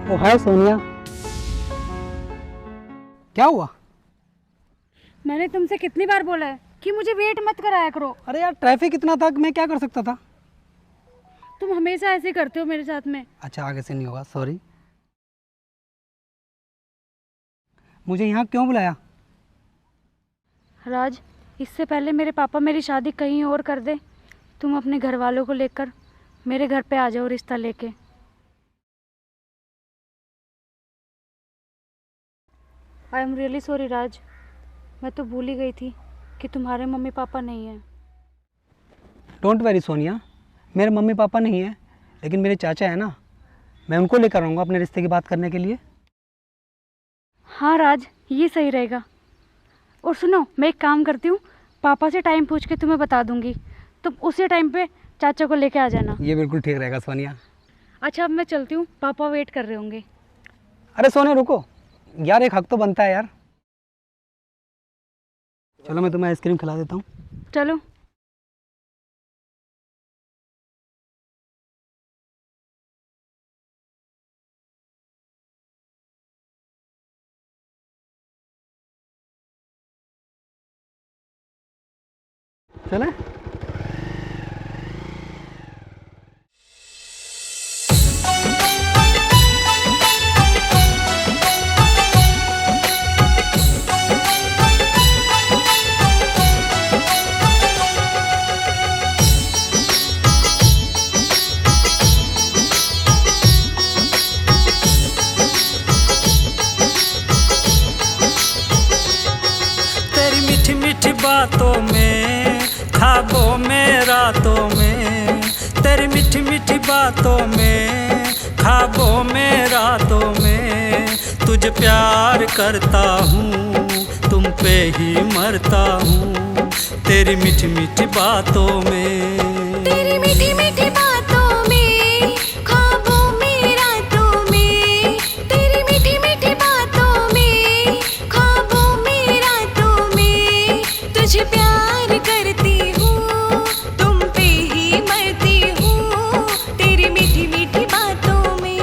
ओ हाय सोनिया, क्या हुआ? मैंने तुमसे कितनी बार बोला है कि मुझे वेट मत कराया करो। अरे यार ट्रैफिक इतना था कि मैं क्या कर सकता था। तुम हमेशा ऐसे करते हो मेरे साथ में। अच्छा आगे से नहीं होगा, सॉरी। मुझे यहाँ क्यों बुलाया? राज, इससे पहले मेरे पापा मेरी शादी कहीं और कर दे, तुम अपने घर वालों को लेकर मेरे घर पे आ जाओ रिश्ता लेके। आई एम रियली सॉरी राज, मैं तो भूल ही गई थी कि तुम्हारे मम्मी पापा नहीं हैं। डोंट वेरी सोनिया, मेरे मम्मी पापा नहीं है लेकिन मेरे चाचा है ना, मैं उनको लेकर आऊँगा अपने रिश्ते की बात करने के लिए। हाँ राज, ये सही रहेगा। और सुनो, मैं एक काम करती हूँ, पापा से टाइम पूछ के तुम्हें बता दूंगी, तुम उसी टाइम पे चाचा को लेके आ जाना। ये बिल्कुल ठीक रहेगा सोनिया। अच्छा अब मैं चलती हूँ, पापा वेट कर रहे होंगे। अरे सोनिया रुको यार, एक हक तो बनता है यार। चलो मैं तुम्हें आइसक्रीम खिला देता हूँ। चलो। चले। तेरी मीठी मीठी बातों में, ख्वाबों में, रातों में, तेरी मीठी मीठी बातों में, ख्वाबों में, रातों में, तुझे प्यार करता हूँ, तुम पे ही मरता हूँ, तेरी मीठी मीठी बातों में। तेरी मीठी मीठी बातों में, ख्वाबों में, रातों में, तेरी मीठी मीठी बातों में, ख्वाबों में, रातों में, तुझे प्यार करती हूँ, तुम पे ही मरती हूँ, तेरी मीठी मीठी बातों में।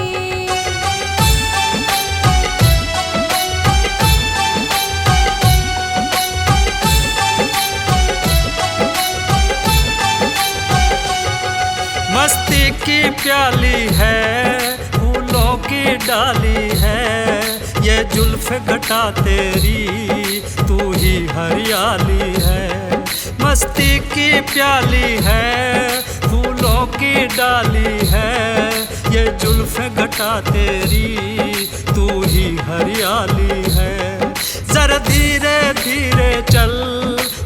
मस्ती की प्याली है, फूलों की डाली है, ये जुल्फ घटा तेरी, तू ही हरियाली है। मस्ती की प्याली है, फूलों की डाली है, ये जुल्फ घटा तेरी, तू ही हरियाली है। जरा धीरे धीरे चल,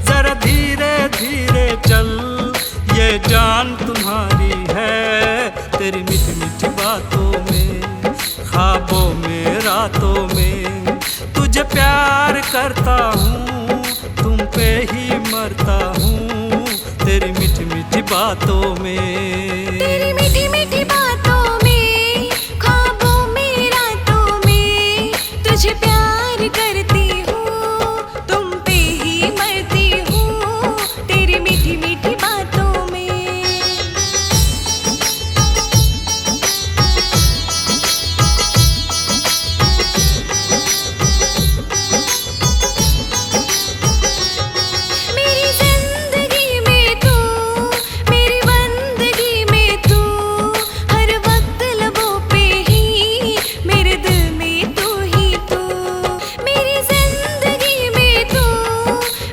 जरा धीरे धीरे चल, ये जान तुम्हारी है, तेरी मीठी मीठी बातों में, ख्वाबों में, रातों में, तुझे प्यार करता हूँ, तुम पे ही मरता हूँ, तेरी मीठी मीठी बातों में। तेरी मीठी मीठी बातों में, ख्वाबों में, रातों में, तुझे प्यार करती हूँ, तुम पे ही मरती हूँ, तेरी मीठी मीठी बातों में। मेरी जिंदगी में तू, मेरी बंदगी में तू, हर वक्त लबों पे ही, मेरे दिल में तू ही तू। मेरी जिंदगी में तू,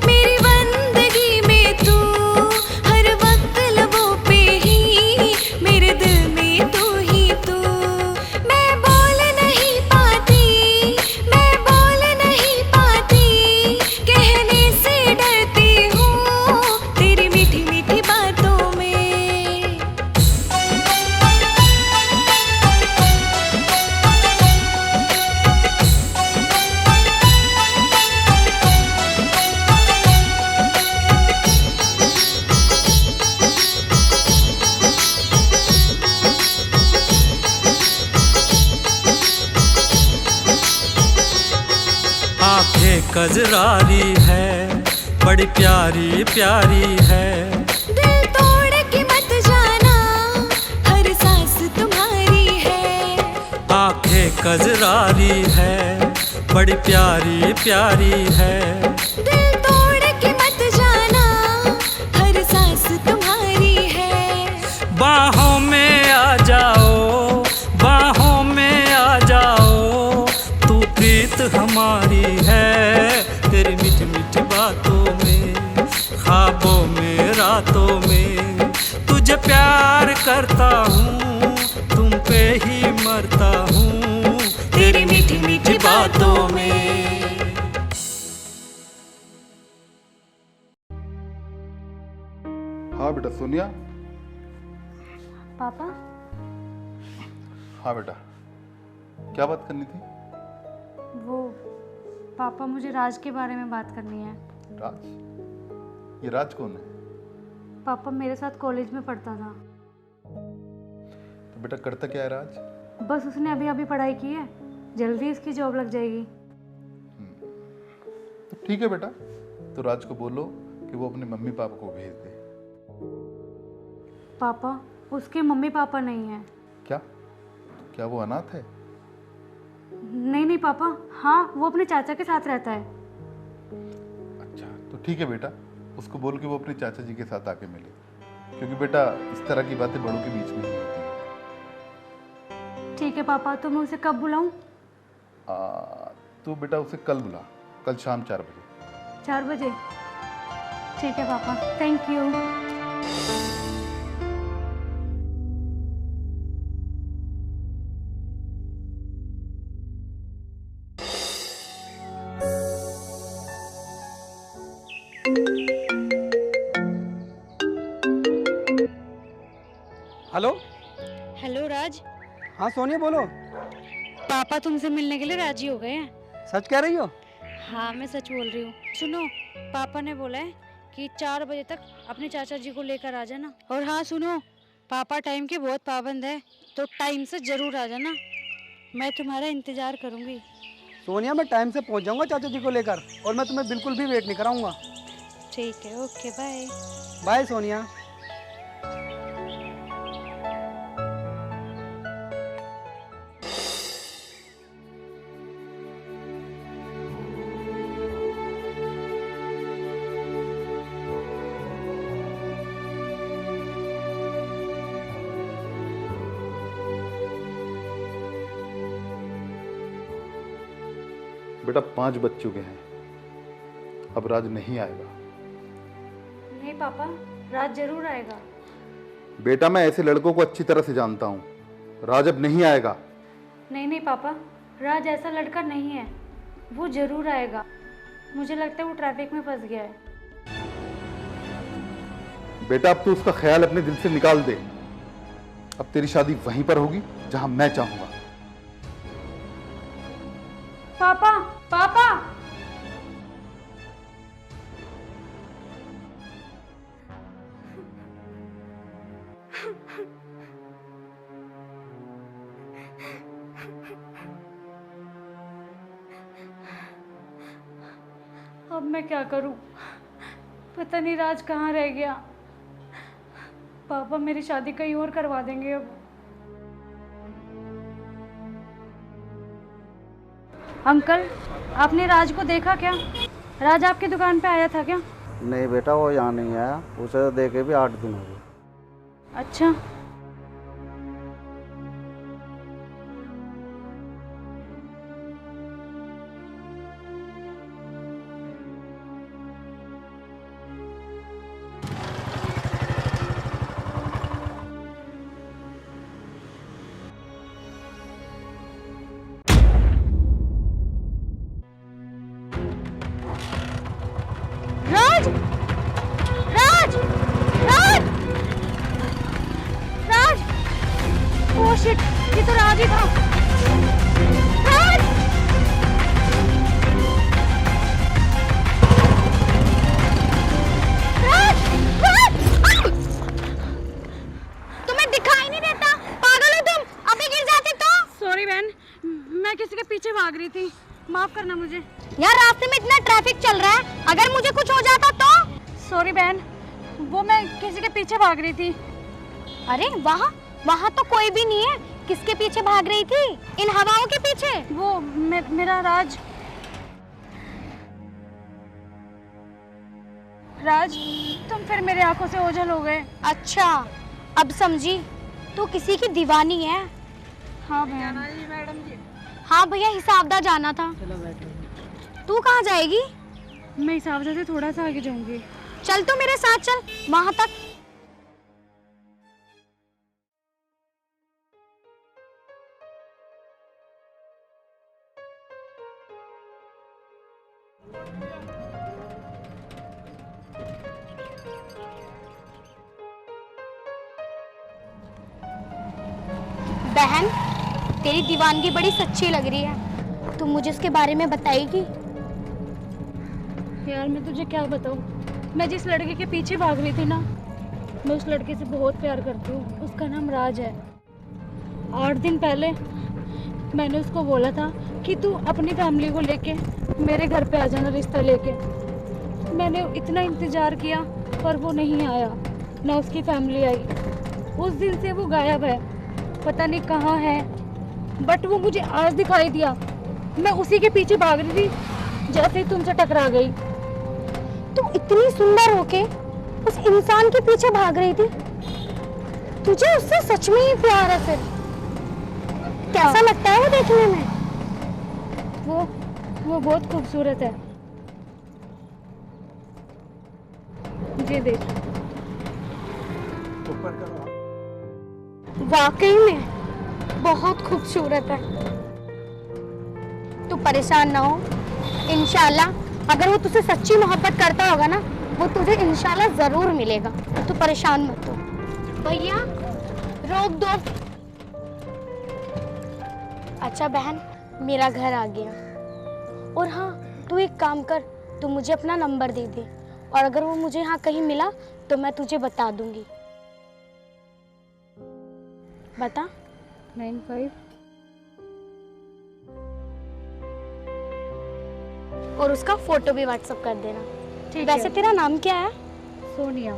मेरी बंदगी में तू, हर वक्त लबों पे ही, मेरे दिल में तू ही तू। मैं बोल नहीं पाती, मैं बोल नहीं पाती, कहने से डरती हूँ, तेरी मीठी मीठी बातों में। आंखें कजरारी है, बड़ी प्यारी प्यारी है, दिल तोड़ के मत जाना, हर सांस तुम्हारी है। आंखें कजरारी है, बड़ी प्यारी प्यारी है। दिल तोड़ के मत जाना, हर सांस तुम्हारी है। बाहों में आ जाओ, बाहों में आ जाओ, तू प्रीत हमारी है। तेरी मीठी मीठी बातों में, ख्वाबों में, रातों में, तुझे प्यार करता हूँ, तुम पे ही मरता हूँ, तेरी मीठी मीठी बातों में। हाँ बेटा सोनिया। पापा, हाँ बेटा, क्या बात करनी थी? वो पापा मुझे राज के बारे में बात करनी है। राज? ये राज कौन है? पापा मेरे साथ कॉलेज में पढ़ता था। तो बेटा करता क्या है राज? बस उसने अभी अभी पढ़ाई की है, जल्दी इसकी जॉब लग जाएगी। तो ठीक है बेटा, तो राज को बोलो कि वो अपने मम्मी पापा को भेज दे। पापा, उसके मम्मी पापा नहीं हैं। क्या? क्या वो अनाथ है? नहीं नहीं पापा, हाँ वो अपने चाचा के साथ रहता है। अच्छा, तो ठीक है बेटा, उसको बोल के वो अपने चाचा जी के साथ आके मिले, क्योंकि बेटा इस तरह की बातें बड़ों के बीच में नहीं होती। ठीक है पापा, तो मैं उसे कब बुलाऊं? तो बेटा उसे कल बुला, कल शाम 4 बजे। 4 बजे? ठीक है पापा, थैंक यू। हेलो। हेलो राज। हाँ सोनिया बोलो। पापा तुमसे मिलने के लिए राजी हो गए हैं। सच कह रही हो? हाँ मैं सच बोल रही हूँ। सुनो, पापा ने बोला है कि 4 बजे तक अपने चाचा जी को लेकर आ जाना। और हाँ सुनो, पापा टाइम के बहुत पाबंद है, तो टाइम से जरूर आ जाना। मैं तुम्हारा इंतजार करूँगी। सोनिया मैं टाइम से पहुंच जाऊंगा चाचा जी को लेकर, और मैं तुम्हें बिल्कुल भी वेट नहीं कराऊंगा। ठीक है, ओके बाय। बाय सोनिया। बेटा 5 बज चुके हैं, अब राज नहीं आएगा। नहीं पापा, राज जरूर आएगा। बेटा मैं ऐसे लड़कों को अच्छी तरह से जानता हूँ, राज अब नहीं आएगा। नहीं नहीं पापा, राज ऐसा लड़का नहीं है, वो जरूर आएगा। मुझे लगता है वो ट्रैफिक में फंस गया है। बेटा अब तू उसका ख्याल अपने दिल से निकाल दे। अब तेरी शादी वहीं पर होगी जहां मैं चाहूंगा। पापा, पापा। अब मैं क्या करूं? पता नहीं राज कहाँ रह गया। पापा मेरी शादी कहीं और करवा देंगे अब। अंकल, आपने राज को देखा क्या? राज आपकी दुकान पे आया था क्या? नहीं बेटा, वो यहाँ नहीं आया, उसे देखे भी 8 दिन हो गए। अच्छा। राज! राज! राज! राज! ओह शिट, ये तो राज ही था। राज! राज! राज! तुम्हें दिखाई नहीं देता? पागल हो तुम? अभी गिर जाती तो? सॉरी बहन, मैं किसी के पीछे भाग रही थी, माफ करना मुझे। यार रास्ते में इतना ट्रैफिक चल रहा है, अगर मुझे कुछ हो जाता तो? सॉरी बहन, वो मैं किसी के पीछे भाग रही थी। अरे वहाँ तो कोई भी नहीं है, किसके पीछे भाग रही थी? इन हवाओं के पीछे? वो मेरा राज तुम फिर मेरे आंखों से ओझल हो गए। अच्छा, अब समझी, तू किसी की दीवानी है। हाँ बहन। हाँ भैया, हिसाबदा जाना था। तू कहाँ जाएगी? मैं हिसाबदा से थोड़ा सा आगे जाऊंगी। चल तू मेरे साथ चल, वहां तक। बहन, तेरी दीवानगी बड़ी सच्ची लग रही है। तुम मुझे उसके बारे में बताएगी? यार मैं तुझे क्या बताऊं, मैं जिस लड़के के पीछे भाग रही थी ना, मैं उस लड़के से बहुत प्यार करती हूँ। उसका नाम राज है। 8 दिन पहले मैंने उसको बोला था कि तू अपनी फैमिली को लेके मेरे घर पे आ जाना रिश्ता लेके। मैंने इतना इंतज़ार किया पर वो नहीं आया, ना उसकी फैमिली आई। उस दिन से वो गायब है, पता नहीं कहाँ है। बट वो मुझे आज दिखाई दिया। मैं उसी के पीछे भाग रही थी जैसे ही तुमसे टकरा गई। तुम इतनी सुंदर होके उस इंसान के पीछे भाग रही थी? तुझे उससे सच में ही प्यार है फिर? कैसा लगता है वो देखने में? वो बहुत खूबसूरत है। ये देख। वाकई में बहुत खूबसूरत है। तू परेशान ना हो, इंशाल्लाह अगर वो तुझसे सच्ची मोहब्बत करता होगा ना, वो तुझे इंशाल्लाह जरूर मिलेगा। तू परेशान मत हो। भैया रोक दो। अच्छा बहन, मेरा घर आ गया। और हाँ, तू एक काम कर, तू मुझे अपना नंबर दे दे, और अगर वो मुझे यहाँ कहीं मिला तो मैं तुझे बता दूंगी। बता। 95। और उसका फोटो भी व्हाट्सएप कर देना। ठीक वैसे है। तेरा नाम क्या है? सोनिया।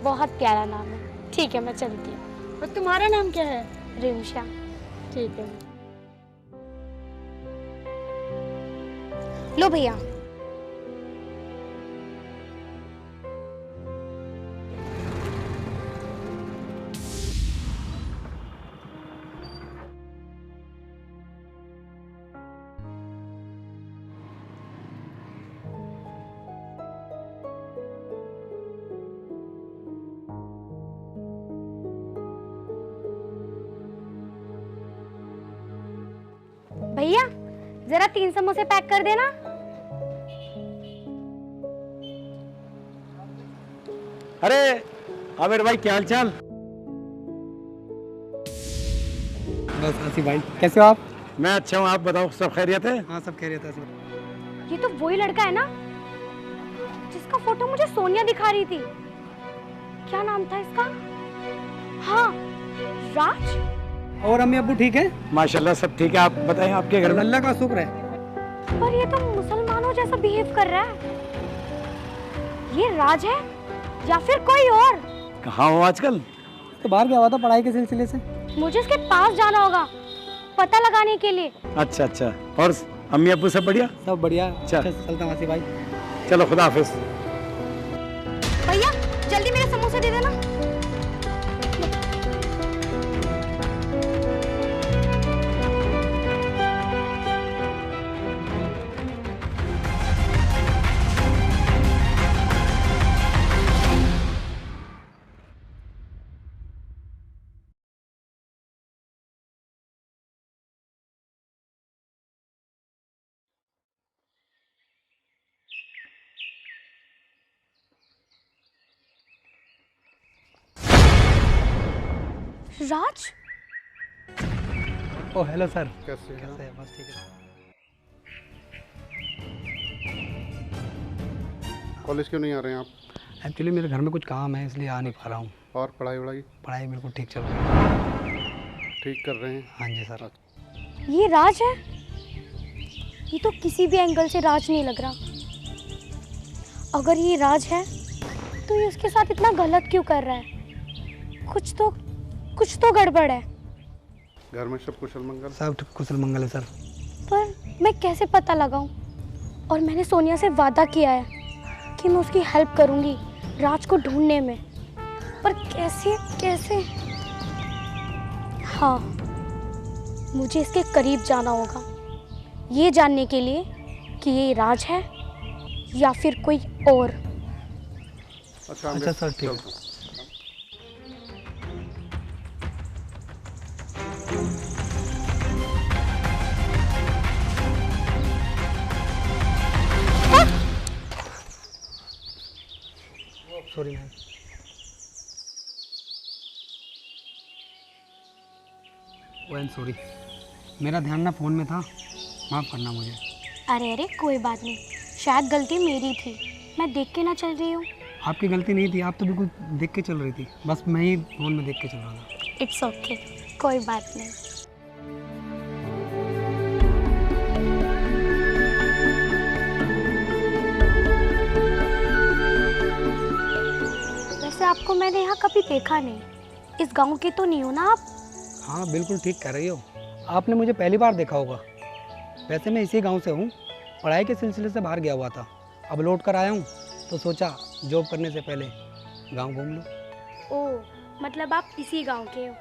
बहुत प्यारा नाम है। ठीक है, मैं चलती हूँ। और तुम्हारा नाम क्या है? रिमशा। ठीक है। लो भैया। भैया जरा 3 समोसे पैक कर देना। अरे आमिर भाई, क्या हाल चाल? बस आसिफ भाई, कैसे हो आप? मैं अच्छा हूँ, आप बताओ, सब खैरियत है? हाँ सब खैरियत है आसिफ। ये तो वही लड़का है ना जिसका फोटो मुझे सोनिया दिखा रही थी। क्या नाम था इसका? हाँ, राज। और अम्मी अब्बू ठीक है? माशाल्लाह सब ठीक है। आप बताएं, आपके घर में? अल्लाह का शुक्र है। पर ये तो मुसलमानों जैसा बिहेव कर रहा है। ये राज है या फिर कोई और? कहाँ हो आजकल? तो बाहर गया हुआ था पढ़ाई के सिलसिले से। मुझे इसके पास जाना होगा पता लगाने के लिए। अच्छा अच्छा। और अम्मी अब्बू सब बढ़िया? सब बढ़िया। अच्छा। चलता हूँ आसिफ भाई। चलो, खुदा हाफिज। भैया जल्दी मेरे समोसे दे देना। राज। ओ हेलो सर। कैसे हैं? कैसे हैं? बस ठीक है। कॉलेज क्यों नहीं आ रहे हैं आप? एक्चुअली मेरे घर में कुछ काम है इसलिए आ नहीं पा रहा हूँ। और पढ़ाई वढ़ाई पढ़ाई बिल्कुल ठीक चल रही है। ठीक कर रहे हैं? हाँ जी सर। ये राज है? ये तो किसी भी एंगल से राज नहीं लग रहा। अगर ये राज है तो ये उसके साथ इतना गलत क्यों कर रहा है? कुछ तो गड़बड़ है। घर में सब कुशल मंगल? सब कुशल मंगल है सर। पर मैं कैसे पता लगाऊं? और मैंने सोनिया से वादा किया है कि मैं उसकी हेल्प करूंगी राज को ढूंढने में, पर कैसे कैसे? हाँ, मुझे इसके करीब जाना होगा ये जानने के लिए कि ये राज है या फिर कोई और। अच्छा सर, ठीक है। Sorry ma'am. I am sorry, मेरा ध्यान ना फ़ोन में था, माफ़ करना मुझे। अरे अरे कोई बात नहीं, शायद गलती मेरी थी, मैं देख के ना चल रही हूँ। आपकी गलती नहीं थी, आप तो बिल्कुल देख के चल रही थी, बस मैं ही फ़ोन में देख के चल रहा था। इट्स ओके, कोई बात नहीं। वैसे आपको मैंने यहाँ कभी देखा नहीं, इस गांव के तो नहीं हो ना आप? हाँ बिल्कुल ठीक कह रही हो, आपने मुझे पहली बार देखा होगा। वैसे मैं इसी गांव से हूँ, पढ़ाई के सिलसिले से बाहर गया हुआ था, अब लौट कर आया हूँ तो सोचा जॉब करने से पहले गांव घूम लूँ। ओह, मतलब आप इसी गांव के हो।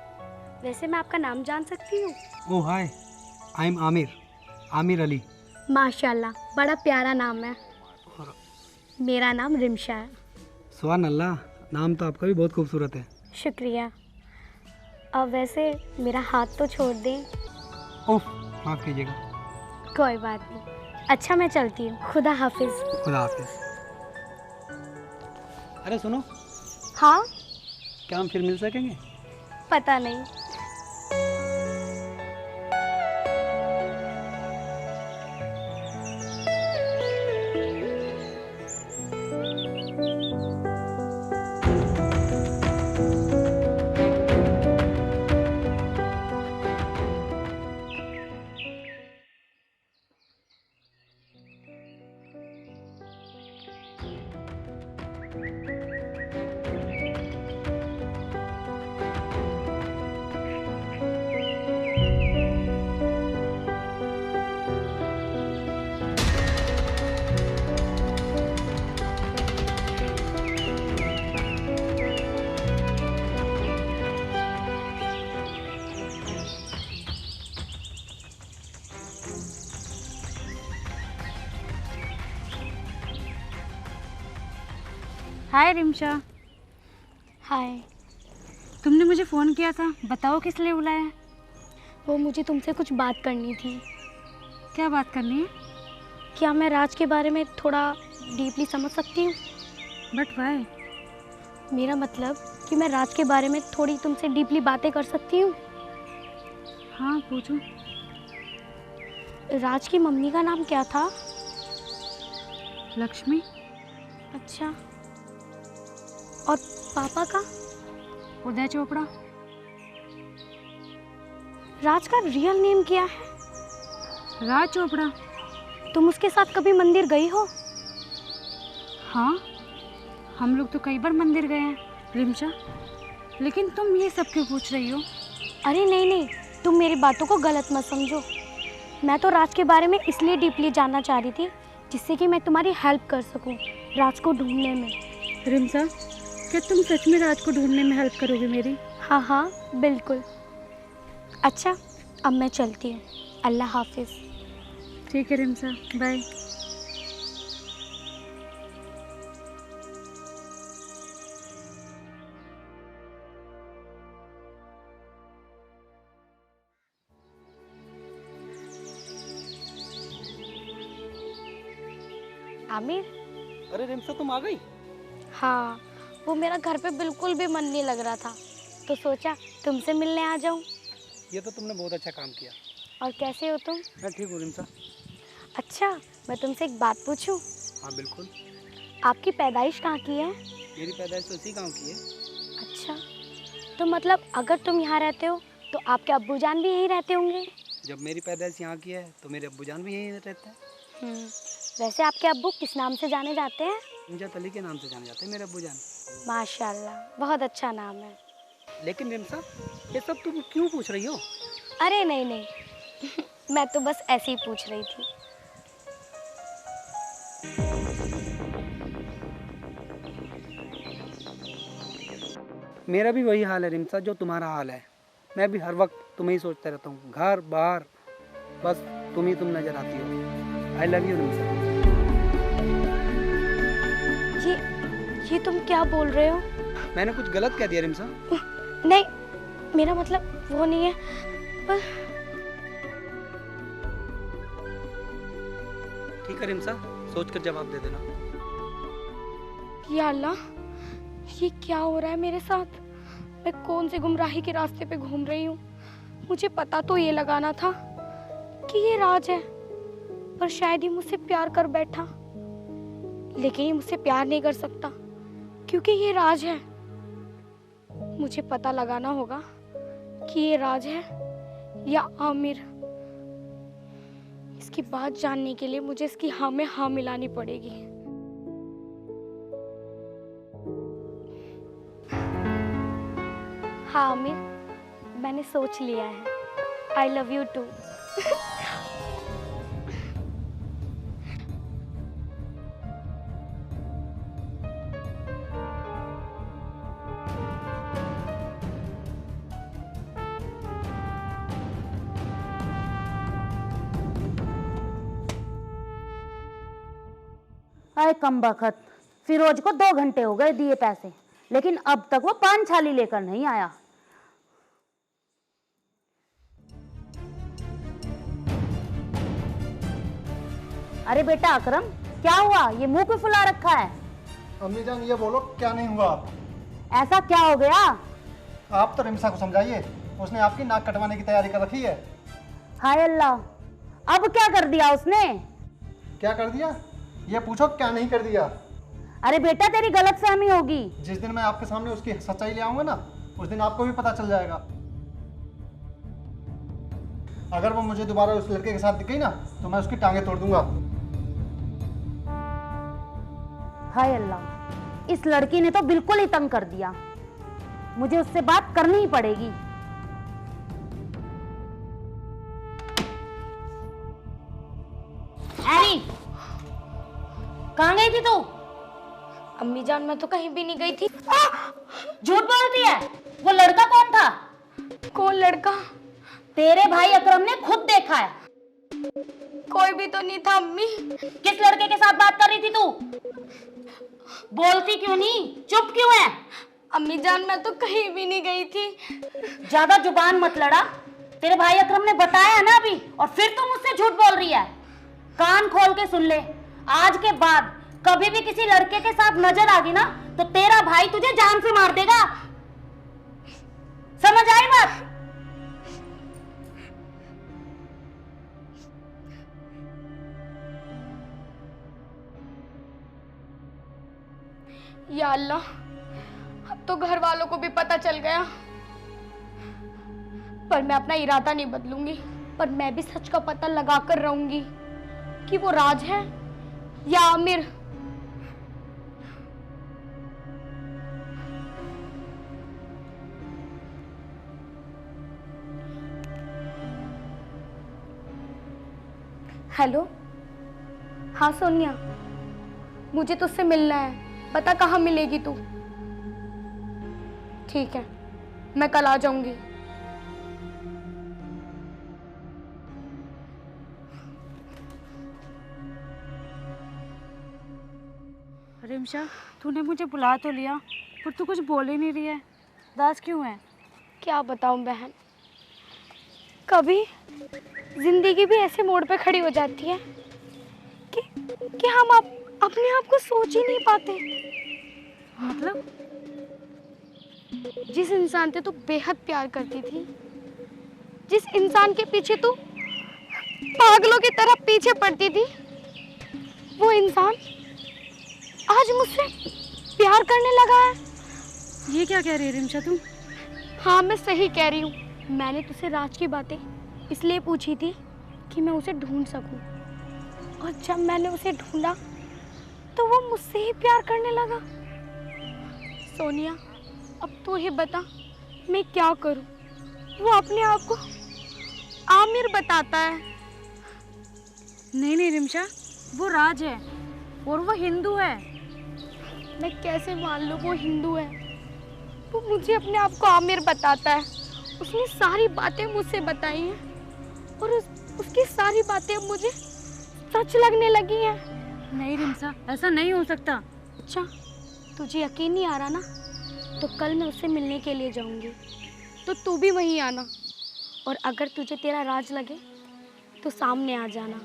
वैसे मैं आपका नाम जान सकती हूँ? ओह हाय, आई एम आमिर, आमिर अली। माशाल्लाह, बड़ा प्यारा नाम है। मेरा नाम रिमशा है। सुभान अल्लाह, नाम तो आपका भी बहुत खूबसूरत है। शुक्रिया। अब वैसे मेरा हाथ तो छोड़ दें। ओह माफ़ कीजिएगा। कोई बात नहीं। अच्छा मैं चलती हूँ, खुदा हाफिज। खुदा हाफिज। अरे सुनो, हाँ? क्या हम फिर मिल सकेंगे? पता नहीं। हाय रिमशा। हाय। तुमने मुझे फ़ोन किया था, बताओ किस लिए बुलाया है? वो मुझे तुमसे कुछ बात करनी थी। क्या बात करनी है? क्या मैं राज के बारे में थोड़ा डीपली समझ सकती हूँ? But why? मेरा मतलब कि मैं राज के बारे में थोड़ी तुमसे डीपली बातें कर सकती हूँ? हाँ पूछो। राज की मम्मी का नाम क्या था? लक्ष्मी। अच्छा, और पापा का? उदय चोपड़ा। राज का रियल नेम क्या है? राज चोपड़ा। तुम उसके साथ कभी मंदिर गई हो? हाँ, हम लोग तो कई बार मंदिर गए हैं रिमशा, लेकिन तुम ये सब क्यों पूछ रही हो? अरे नहीं नहीं, तुम मेरी बातों को गलत मत समझो। मैं तो राज के बारे में इसलिए डीपली जानना चाह रही थी जिससे कि मैं तुम्हारी हेल्प कर सकूं राज को ढूंढने में। रिमशा, क्या तुम सच में राज को ढूंढने में हेल्प करोगे मेरी? हाँ हाँ बिल्कुल। अच्छा, अब मैं चलती हूँ, अल्लाह हाफिज़। ठीक है रिमशा, बाय। आमिर। अरे रिमशा, तुम आ गई? हाँ, वो मेरा घर पे बिल्कुल भी मन नहीं लग रहा था, तो सोचा तुमसे मिलने आ जाऊं। ये तो तुमने बहुत अच्छा काम किया। और कैसे हो तुम? मैं ठीक हूँ रिमशा। अच्छा, मैं तुमसे एक बात पूछूं? हाँ बिल्कुल। आपकी पैदाइश कहाँ की है? मेरी पैदाइश तो इसी गाँव की है। अच्छा, तो मतलब अगर तुम यहाँ रहते हो तो आपके अब्बू जान भी यहीं रहते होंगे? जब मेरी पैदाइश यहाँ की है तो मेरे अब्बू जान भी यहीं रहते हैं। वैसे आपके अब्बू किस नाम से जाने जाते हैं? इमजद अली के नाम से जाने जाते हैं मेरे अब्बू जान। माशाल्लाह, बहुत अच्छा नाम है। लेकिन रिमशा, ये सब तुम क्यों पूछ रही हो? अरे नहीं नहीं मैं तो बस ऐसे ही पूछ रही थी। मेरा भी वही हाल है रिमसा जो तुम्हारा हाल है। मैं भी हर वक्त तुम्हें ही सोचता रहता हूँ, घर बाहर, बस तुम नजर आती हो। I love you Rimsa. ये तुम क्या बोल रहे हो? मैंने कुछ गलत कह दिया रिमसा? नहीं, मेरा मतलब वो नहीं है, पर ठीक है रिमसा, सोच कर जवाब दे देना। या अल्लाह, ये क्या हो रहा है मेरे साथ? मैं कौन से गुमराही के रास्ते पे घूम रही हूँ? मुझे पता तो ये लगाना था कि ये राज है, पर शायद ही मुझसे प्यार कर बैठा। लेकिन ये मुझसे प्यार नहीं कर सकता क्योंकि ये राज है। मुझे पता लगाना होगा कि ये राज है या आमिर। इसकी बात जानने के लिए मुझे इसकी हाँ में हाँ मिलानी पड़ेगी। हाँ आमिर, मैंने सोच लिया है। I love you too. अरे कम बखत, फिरोज को 2 घंटे हो गए दिए पैसे, लेकिन अब तक वो पान छाली लेकर नहीं आया। अरे बेटा अकरम, क्या हुआ? ये मुंह क्यों फुला रखा है? अम्मी जान ये बोलो क्या नहीं हुआ? ऐसा क्या हो गया? आप तो रिमसा को समझाइए, उसने आपकी नाक कटवाने की तैयारी कर रखी है। हाय अल्लाह, अब क्या कर दिया उसने? क्या कर दिया? ये पूछो क्या नहीं कर दिया। अरे बेटा तेरी गलतफहमी होगी। जिस दिन मैं आपके सामने उसकी सच्चाई ले आऊंगा ना, उस दिन आपको भी पता चल जाएगा। अगर वो मुझे दोबारा उस लड़के के साथ दिख गई ना, तो मैं उसकी टांगे तोड़ दूंगा। हाय अल्लाह, इस लड़की ने तो बिल्कुल ही तंग कर दिया। मुझे उससे बात करनी ही पड़ेगी। एरी, कहाँ गई थी तू? अम्मी जान, मैं तो कहीं भी नहीं गई थी। झूठ बोलती है। वो लड़का कौन था? कौन लड़का? तेरे भाई अकरम ने खुद देखा है। कोई भी तो नहीं था अम्मी। किस लड़के के साथ बात कर रही थी तू? बोलती क्यों नहीं? चुप क्यों है? अम्मी जान, मैं तो कहीं भी नहीं गई थी। ज्यादा जुबान मत लड़ा। तेरे भाई अकरम ने बताया ना अभी, और फिर तू मुझसे झूठ बोल रही है। कान खोल के सुन ले, आज के बाद कभी भी किसी लड़के के साथ नजर आ गई ना, तो तेरा भाई तुझे जान से मार देगा। समझ आई बात? या अल्लाह, अब तो घर वालों को भी पता चल गया। पर मैं अपना इरादा नहीं बदलूंगी। पर मैं भी सच का पता लगा कर रहूंगी कि वो राज है या आमिर। हेलो, हाँ सोनिया, मुझे तुझसे मिलना है। बता कहाँ मिलेगी तू? ठीक है, मैं कल आ जाऊंगी। रिमशा, तूने मुझे बुला तो लिया, पर तू कुछ बोल ही नहीं रही है। उदास क्यों है? क्या बताऊं बहन, कभी जिंदगी भी ऐसे मोड़ पे खड़ी हो जाती है कि हम अपने आप को सोच ही नहीं पाते। मतलब? जिस इंसान से तू बेहद प्यार करती थी, जिस इंसान के पीछे तू पागलों की तरह पीछे पड़ती थी, वो इंसान आज मुझसे प्यार करने लगा है। ये क्या कह रही है रिमशा तुम? हाँ, मैं सही कह रही हूँ। मैंने तुझसे राज की बातें इसलिए पूछी थी कि मैं उसे ढूंढ सकूं, और जब मैंने उसे ढूंढा तो वो मुझसे ही प्यार करने लगा। सोनिया, अब तू ही बता मैं क्या करूं? वो अपने आप को आमिर बताता है। नहीं नहीं रिमशा, वो राज है और वो हिंदू है। मैं कैसे मान लूं वो हिंदू है? वो मुझे अपने आप को आमिर बताता है। उसने सारी बातें मुझसे बताई हैं और उसकी सारी बातें अब मुझे सच लगने लगी हैं। नहीं रिमशा, ऐसा नहीं हो सकता। अच्छा, तुझे यकीन नहीं आ रहा ना? तो कल मैं उससे मिलने के लिए जाऊंगी, तो तू भी वहीं आना। और अगर तुझे तेरा राज लगे तो सामने आ जाना,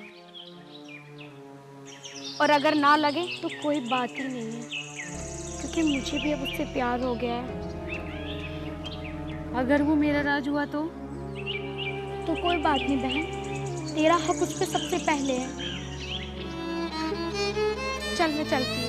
और अगर ना लगे तो कोई बात ही नहीं है, क्योंकि मुझे भी अब उससे प्यार हो गया है। अगर वो मेरा राज हुआ तो कोई बात नहीं बहन, तेरा हक उस पर सबसे पहले है। चल मैं चलती हूँ।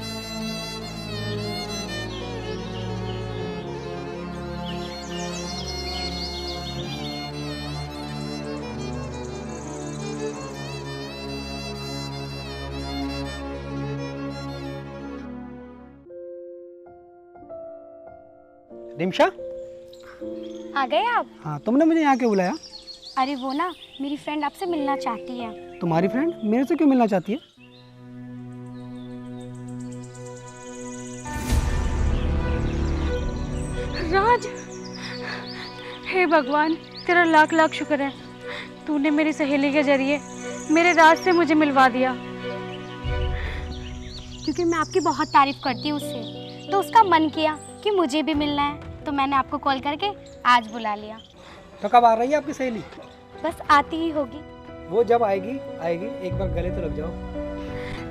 रिमशा, आ गए आप? हाँ, तुमने मुझे यहाँ क्यों बुलाया? अरे वो ना, मेरी फ्रेंड आपसे मिलना चाहती है। तुम्हारी फ्रेंड मेरे से क्यों मिलना चाहती है? राज, हे भगवान, तेरा लाख लाख शुक्र है, तूने मेरी सहेली के जरिए मेरे राज से मुझे मिलवा दिया। क्योंकि मैं आपकी बहुत तारीफ करती हूँ उससे, तो उसका मन किया कि मुझे भी मिलना है, तो मैंने आपको कॉल करके आज बुला लिया। तो कब आ रही है आपकी सहेली? बस आती ही होगी। वो जब आएगी एक बार गले तो लग जाओ।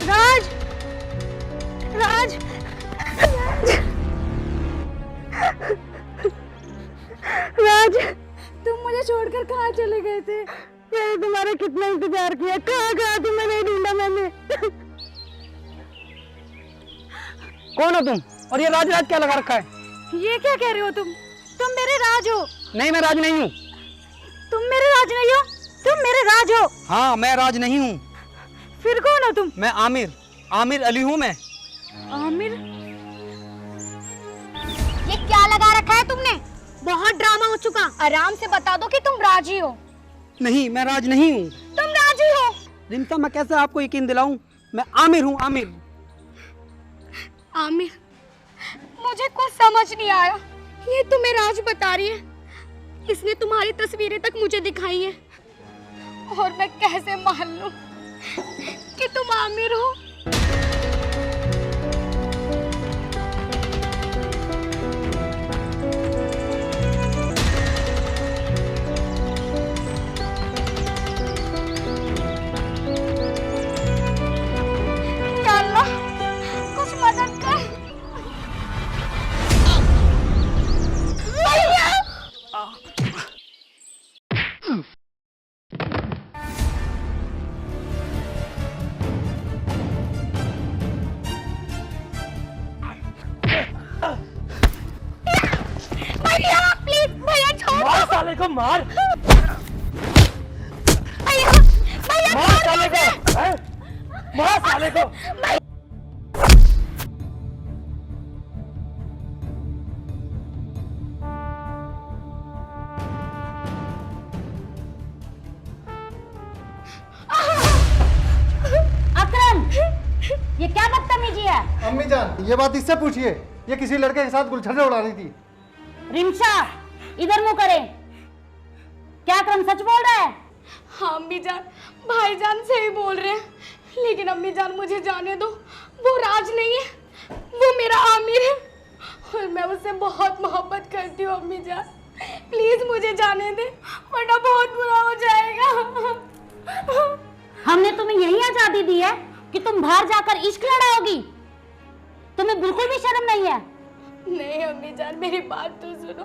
राज, राज, राज, तुम मुझे छोड़कर कहाँ चले गए थे? मैंने तुम्हारा कितना इंतजार किया, कहाँ गया तुम, नहीं ढूंढा मैंने। कौन हो तुम? और ये राज राज क्या लगा रखा है? ये क्या कह रहे हो तुम? तुम मेरे राज हो। नहीं, मैं राज नहीं हूँ। तुम मेरे राज नहीं हो, तुम मेरे राज हो। हाँ, मैं राज नहीं हूँ। फिर कौन हो तुम? मैं आमिर अली हूँ मैं। आमिर? ये क्या लगा रखा है तुमने? बहुत ड्रामा हो चुका, आराम से बता दो कि तुम राजी हो। नहीं, मैं राज नहीं हूँ। तुम राजी हो? रिमशा, मैं कैसे आपको यकीन दिलाऊं? मैं आमिर हूँ, आमिर। आमिर, मुझे कुछ समझ नहीं आया। ये तुम्हें राज बता रही है, इसने तुम्हारी तस्वीरें तक मुझे दिखाई हैं, और मैं कैसे मान लूं कि तुम आमिर हो? या अल्लाह, कुछ मदद कर। भैया प्लीज, भैया छोड़। मार साले को, मार भैया, भैया मार साले को, मार साले को। अकरम, ये क्या बदतमीजी है? अम्मी जान, ये बात इससे पूछिए, ये किसी लड़के के साथ गुलछर्रे उड़ा रही थी। रिमशा, इधर मुंह करे। क्या अकरम सच बोल रहा है? हाँ अम्मी जान, भाईजान सही बोल रहे हैं, लेकिन अम्मी जान मुझे जाने दो, वो राज नहीं है, वो मेरा आमिर है, और मैं उससे बहुत मोहब्बत करती हूँ। अम्मी जान प्लीज मुझे जाने दे, वरना बहुत बुरा हो जाएगा। हमने तुम्हें यही आजादी दी है कि तुम बाहर जाकर इश्क लड़ाओगी? तुम्हें बिल्कुल भी शर्म नहीं है? नहीं अम्मी जान, मेरी बात तो सुनो,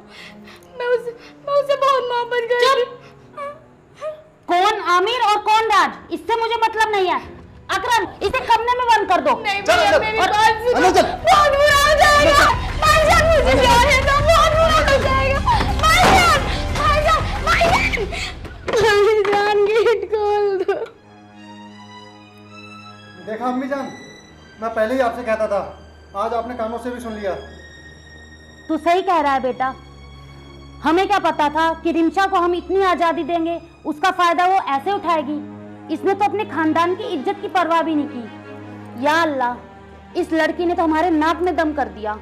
मैं उससे बहुत मोहब्बत करती हूँ। कौन आमिर और कौन राज, इससे मुझे मतलब नहीं है। अकरम, इसे कमरे में बंद कर दो। नहीं चल भैया, अंदर। मेरी बात सुनो, अंदर चल। बहुत बुरा हो जाएगा। भाईजान मुझे जाने दो, बहुत बुरा हो जाएगा। भाईजान, भाईजान गेट खोल दो। देखा अम्मी जान, मैं पहले ही आपसे कहता था, आज आपने कानों से भी सुन लिया। तू सही कह रहा है बेटा, हमें क्या पता था कि रिमशा को हम इतनी आजादी देंगे उसका फायदा वो ऐसे उठाएगी। इसने तो अपने खानदान की इज्जत की परवाह भी नहीं की। या अल्लाह, इस लड़की ने तो हमारे नाक में दम कर दिया।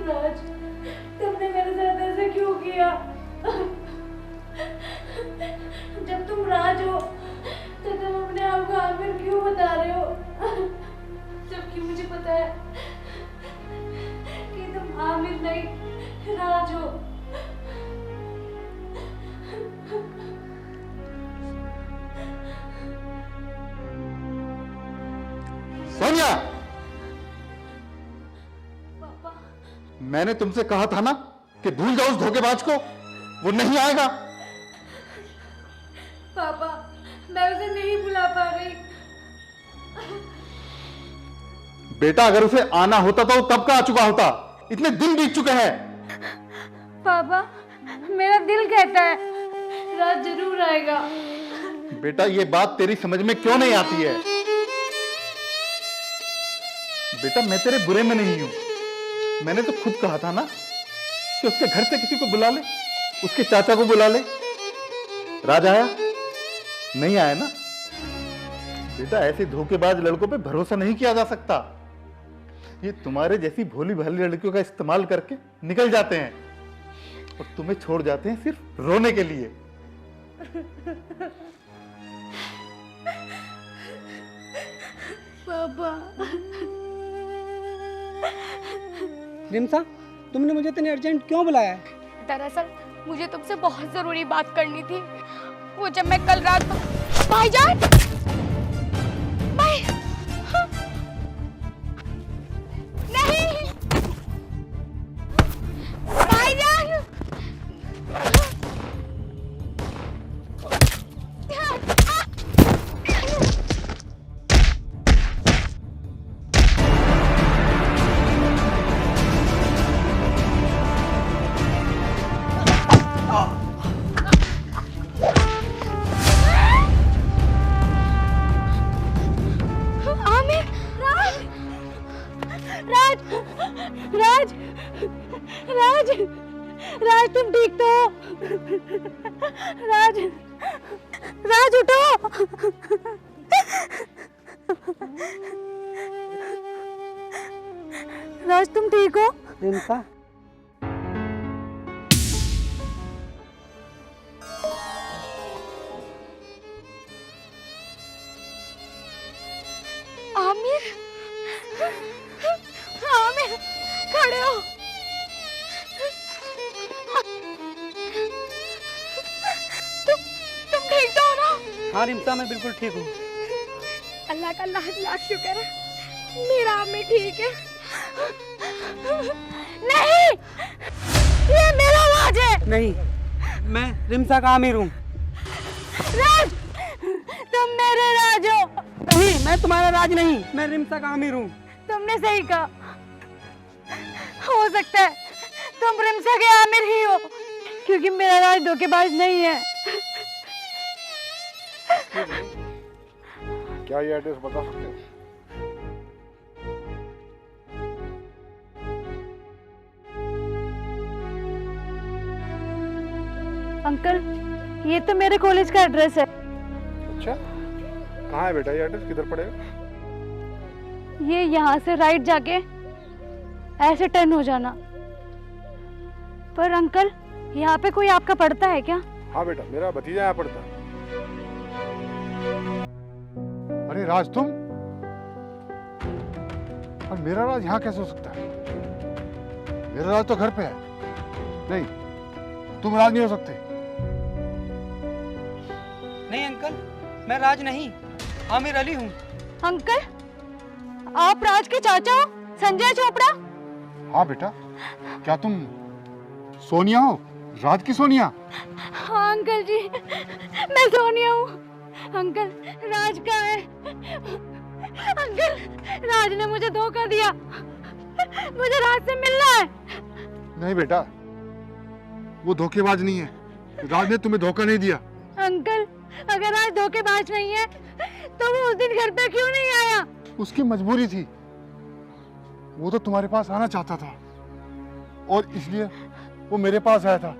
राज, तुमने मेरे साथ ऐसा क्यों किया? जब तुम राज हो तो तुम अपने आप को आमिर क्यों बता रहे हो? जबकि मुझे पता है कि तुम आमिर नहीं राज हो। सोनिया, मैंने तुमसे कहा था ना कि भूल जाओ उस धोखेबाज को, वो नहीं आएगा। पापा, मैं उसे नहीं बुला पा रही। बेटा, अगर उसे आना होता तो वो तब का आ चुका होता। इतने दिन बीत चुके हैं। पापा, मेरा दिल कहता है राज जरूर आएगा। बेटा, ये बात तेरी समझ में क्यों नहीं आती है? बेटा, मैं तेरे बुरे में नहीं हूं। मैंने तो खुद कहा था ना कि उसके घर से किसी को बुला ले, उसके चाचा को बुला ले। राज आया? नहीं आया ना? बेटा, ऐसे धोखेबाज लड़कों पे भरोसा नहीं किया जा सकता। ये तुम्हारे जैसी भोली भाली लड़कियों का इस्तेमाल करके निकल जाते हैं और तुम्हें छोड़ जाते हैं सिर्फ रोने के लिए। पापा, रिमसा, तुमने मुझे इतने अर्जेंट क्यों बुलाया है? दरअसल मुझे तुमसे बहुत जरूरी बात करनी थी। वो जब मैं कल रात को भाईजान, भाई नहीं भाईजान, राज, राज, राज, तुम ठीक तो हो? राज, राज उठो। राज, तुम ठीक हो? रिमसा, आमिर, आमिर, खड़े हो। तुम ठीक तो हो ना? हाँ रिमसा, मैं बिल्कुल ठीक हूँ। अल्लाह का लाख लाख शुक्र है, मेरा आमिर ठीक है। नहीं, ये मेरा राज है। नहीं, मैं रिमसा का आमिर हूँ। राज, तुम मेरे राज हो। नहीं, मैं तुम्हारा राज नहीं, मैं रिमसा का आमिर हूँ। तुमने सही कहा। हो सकता है तुम रिमसा के आमिर ही हो, क्योंकि मेरा राज धोखेबाज नहीं है। क्या ये एड्रेस बता सकते हैं? अंकल, ये तो मेरे कॉलेज का एड्रेस है। अच्छा, कहाँ है बेटा ये एड्रेस? किधर पड़ेगा? ये यहाँ से राइट जाके ऐसे टर्न हो जाना। पर अंकल, यहाँ पे कोई आपका पढ़ता है क्या? हाँ बेटा, मेरा भतीजा यहाँ पढ़ता है। अरे राज, तुम? और मेरा राज यहाँ कैसे हो सकता है? मेरा राज तो घर पे है। नहीं, तुम राज नहीं हो सकते। नहीं अंकल, मैं राज नहीं, आमिर अली हूँ। अंकल, आप राज के चाचा हो, संजय चोपड़ा? हाँ बेटा, क्या तुम सोनिया हो? राज की सोनिया? हाँ अंकल जी, मैं सोनिया हूँ। अंकल, राज कहाँ है? अंकल राज ने मुझे धोखा दिया, मुझे राज से मिलना है। नहीं बेटा, वो धोखेबाज नहीं है, राज ने तुम्हें धोखा नहीं दिया। अंकल अगर राज धोखेबाज नहीं है तो वो उस दिन घर पे क्यों नहीं आया? उसकी मजबूरी थी, वो तो तुम्हारे पास आना चाहता था और इसलिए वो मेरे पास आया था,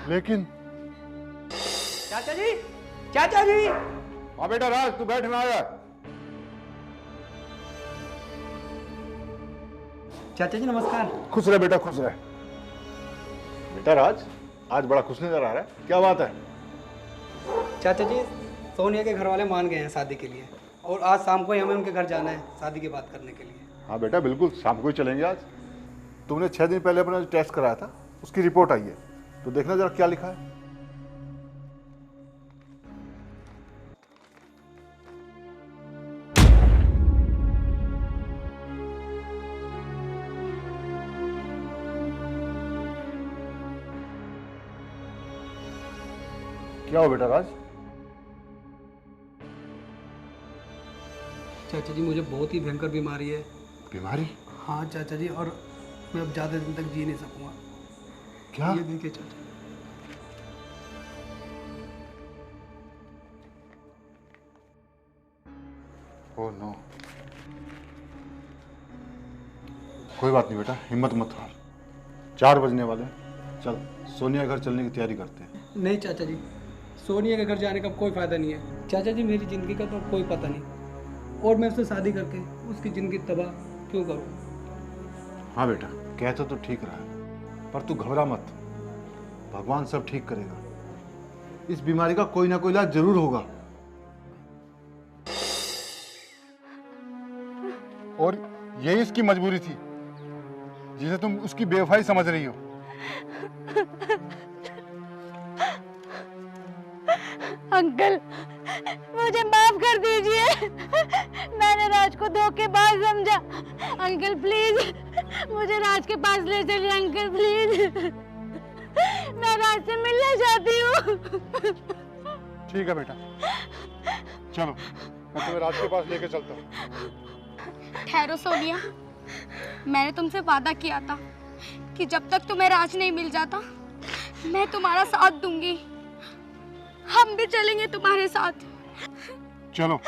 लेकिन चाचा जी, चाचा जी। हाँ बेटा राज, तू बैठ, में आया। चाचा जी नमस्कार। खुश रह बेटा, खुश रह। बेटा राज, आज बड़ा खुश नजर आ रहा है, क्या बात है? चाचा जी सोनिया के घर वाले मान गए हैं शादी के लिए, और आज शाम को ही हमें उनके घर जाना है शादी की बात करने के लिए। हाँ बेटा बिल्कुल, शाम को ही चलेंगे आज। तुमने 6 दिन पहले अपना टेस्ट कराया था, उसकी रिपोर्ट आई है, तो देखना जरा क्या लिखा है। क्या हो बेटा राज? चाचा जी मुझे बहुत ही भयंकर बीमारी है। बीमारी? हाँ चाचा जी, और मैं अब ज़्यादा दिन तक जी नहीं सकूंगा। क्या? ये देखिए चाचा। Oh no. कोई बात नहीं बेटा, हिम्मत मत हार। 4 बजने वाले हैं, चल सोनिया घर चलने की तैयारी करते हैं। नहीं चाचा जी, सोनिया के घर जाने का कोई फ़ायदा नहीं है। चाचा जी मेरी ज़िंदगी का तो कोई पता नहीं, और मैं उससे शादी करके उसकी ज़िंदगी तबाह क्यों करूं? हाँ बेटा, कहते तो ठीक रहा है, पर तू घबरा मत, भगवान सब ठीक करेगा। इस बीमारी का कोई ना कोई इलाज जरूर होगा, और यही इसकी मजबूरी थी जिसे तुम उसकी बेवफाई समझ रही हो। अंकल मुझे माफ कर दीजिए, मैंने राज को धोखेबाज समझा। अंकल प्लीज मुझे राज के पास ले चलिए, अंकल प्लीज, मैं राज से मिलना चाहती हूँ। ठीक है बेटा, चलो मैं तुम्हें राज के पास लेके चलता हूँ। ठहरो सोनिया, मैंने तुमसे वादा किया था कि जब तक तुम्हें राज नहीं मिल जाता मैं तुम्हारा साथ दूंगी। हम भी चलेंगे तुम्हारे साथ। चलो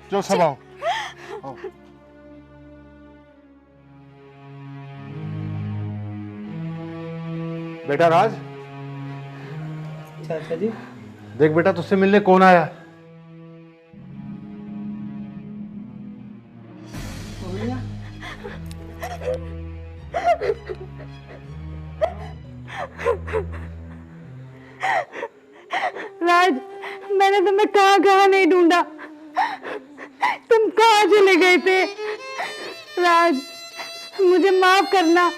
चलो सब आओ, आओ। बेटा राज, चाचा जी देख बेटा तुझसे मिलने कौन आया। सोनिया, राज मैंने तुम्हें कहाँ कहाँ नहीं ढूंढा, तुम कहाँ चले गए थे? राज मुझे माफ करना,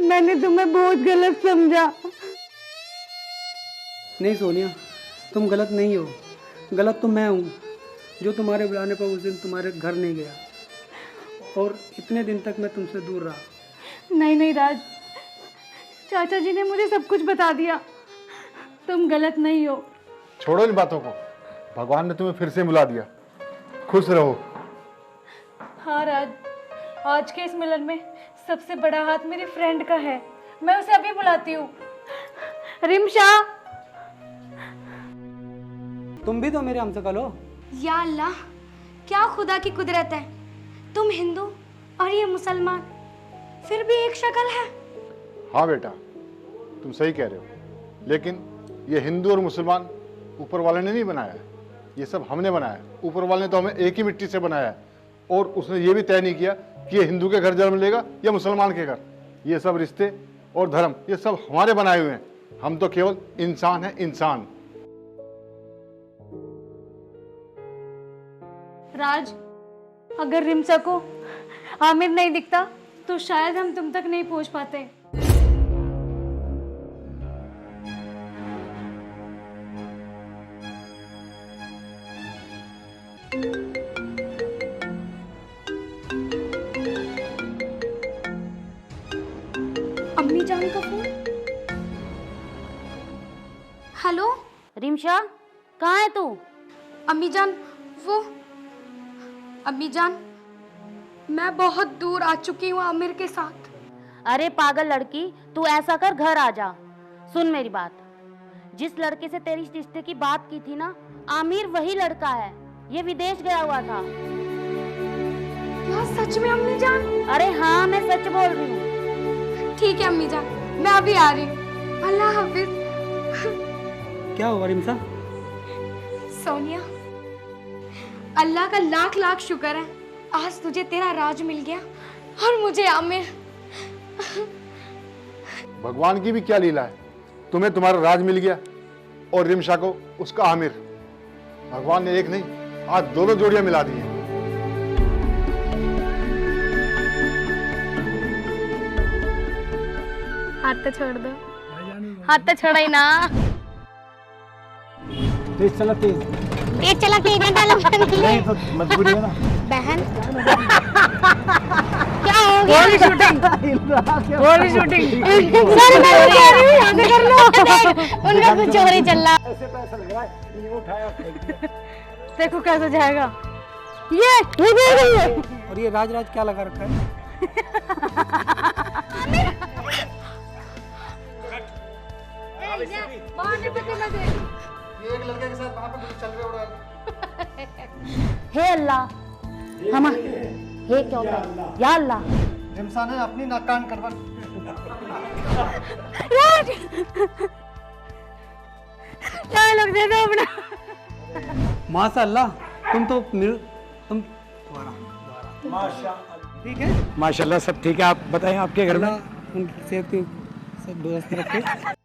मैंने तुम्हें बहुत गलत समझा। नहीं सोनिया, तुम गलत नहीं हो, गलत तो मैं हूँ जो तुम्हारे बुलाने पर उस दिन तुम्हारे घर नहीं गया, और इतने दिन तक मैं तुमसे दूर रहा। नहीं नहीं राज, चाचा जी ने मुझे सब कुछ बता दिया, तुम गलत नहीं हो। छोड़ो इन बातों को, भगवान ने तुम्हें फिर से बुला दिया, खुश रहो। हाँ राज, आज के इस मिलन में सबसे बड़ा हाथ मेरी फ्रेंड का है, मैं उसे अभी बुलाती हूँ। रिमशा, तुम भी तो मेरे हमशक्ल हो। या अल्लाह, क्या खुदा की कुदरत है, तुम हिंदू और ये मुसलमान, फिर भी एक शक्ल है। हाँ बेटा तुम सही कह रहे हो, लेकिन ये हिंदू और मुसलमान ऊपर वाले ने नहीं बनाया है, ये सब हमने बनाया है। ऊपर वाले ने तो हमें एक ही मिट्टी से बनाया है, और उसने ये भी तय नहीं किया कि ये हिंदू के घर जन्म लेगा या मुसलमान के घर। ये सब रिश्ते और धर्म ये सब हमारे बनाए हुए हैं, हम तो केवल इंसान हैं, इंसान। राज, अगर रिमशा को आमिर नहीं दिखता तो शायद हम तुम तक नहीं पहुंच पाते। अम्मी जान का फोन। हेलो रिमशा, कहाँ है तू? अम्मी जान, वो अम्मी जान, मैं बहुत दूर आ चुकी हूँ आमिर के साथ। अरे पागल लड़की, तू ऐसा कर, घर आ जा। सुन मेरी बात, जिस लड़के से तेरी रिश्ते की बात की थी ना, आमिर वही लड़का है। ये विदेश गया हुआ था। क्या सच में अम्मी जान? अरे हाँ, मैं सच बोल रही हूँ। ठीक है अम्मी जान, मैं अभी आ रही हूँ। अल्लाह हाफिज। क्या हुआ रिमसा? सोनिया, अल्लाह का लाख लाख शुक्र है, आज तुझे तेरा राज मिल गया और मुझे आमिर। भगवान की भी क्या लीला है, तुम्हें तुम्हारा राज मिल गया और रिमशा को उसका आमिर। भगवान ने एक नहीं, आज दोनों जोड़ियां मिला दी हैं। हाथ तो छोड़ दो, हाथ तो छोड़ा ही ना। तेज चला तेज। तेज चला के इधर डालो। नहीं तो मजबूरी है ना। बहन क्या हो गया? गोली शूटिंग। सर मैं तो कह रही हूँ यहाँ से कर लो। उनका कुछ चोरी चल रहा। ऐसे तो ऐसा लग रहा है ये उठाया फेंक दिया। देखो कैसे जाएगा। ये दे रही है। और ये राज राज क्या लगा रखा है? ये एक लड़के के साथ वहाँ पे कुछ चल रहा हो रहा है। हे अल्लाह, हम हे क्या होता है? या अल्लाह, रिमसा ने अपनी नाक कान करवा। डायलॉग दे दो अपना। माशाअल्लाह, तुम दोबारा ठीक है। माशाल्लाह सब ठीक है। आप बताएं आपके घर में? अल्लाह उनकी सेहत की सब दुरुस्त रखे।